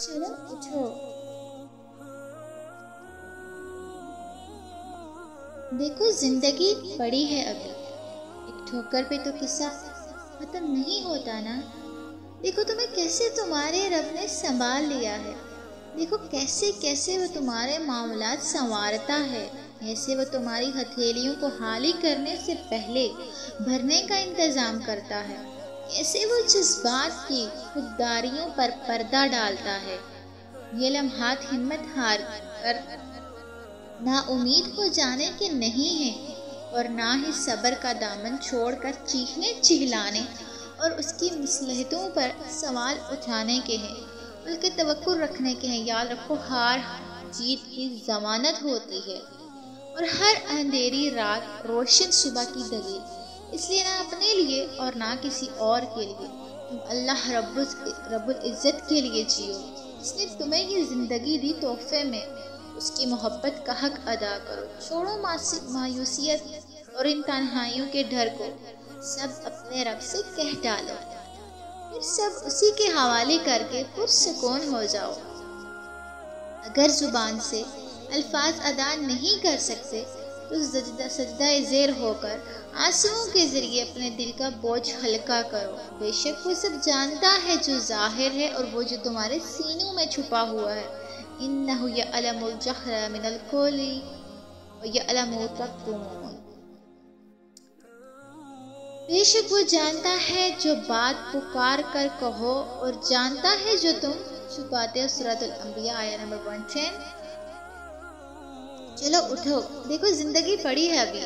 चलो उठो। देखो जिंदगी पड़ी है अभी, एक ठोकर पे तो किस्सा खत्म नहीं होता ना। देखो तुम्हें कैसे तुम्हारे रब ने संभाल लिया है। देखो कैसे कैसे वो तुम्हारे मामलात संवारता है। ऐसे वो तुम्हारी हथेलियों को खाली करने से पहले भरने का इंतजाम करता है। कैसे वो जज्बात की खुददारियों पर पर्दा डालता है। ये लम्हात हिम्मत हार कर ना उम्मीद हो जाने के नहीं है, और ना ही सब्र का दामन छोड़कर चीखने चिल्लाने और उसकी मसलहतों पर सवाल उठाने के हैं, बल्कि तवक्कुल रखने के हैं। याद रखो, हार जीत की जमानत होती है और हर अंधेरी रात रोशन सुबह की दलील। इसलिए ना अपने लिए और ना किसी और के लिए, तुम अल्लाह रब्बुल इज़्ज़त के लिए जियो, जिसने तुम्हें ये ज़िंदगी दी तोहफे में। उसकी मोहब्बत का हक अदा करो। छोड़ो मायूसियत और इन तन्हाइयों के डर को, सब अपने रब से कह डालो, फिर सब उसी के हवाले करके पुरसुकून हो जाओ। अगर जुबान से अल्फाज अदा नहीं कर सकते तो सजदा ज़ेर होकर आंसुओं के ज़रिए अपने दिल का बोझ हल्का करो। बेशक वो सब जानता है जो ज़ाहिर है और वो जो तुम्हारे सीनों में छुपा हुआ है। इन्नहु यअलमुल जहरा मिनल कौली व यअलमु मा तक्तुमून। बेशक वो जानता है जो बात पुकार कर कहो और जानता है जो तुम छुपाते हो। सूरतुल अंबिया आया नंबर 110। चलो उठो, देखो जिंदगी पड़ी है अभी।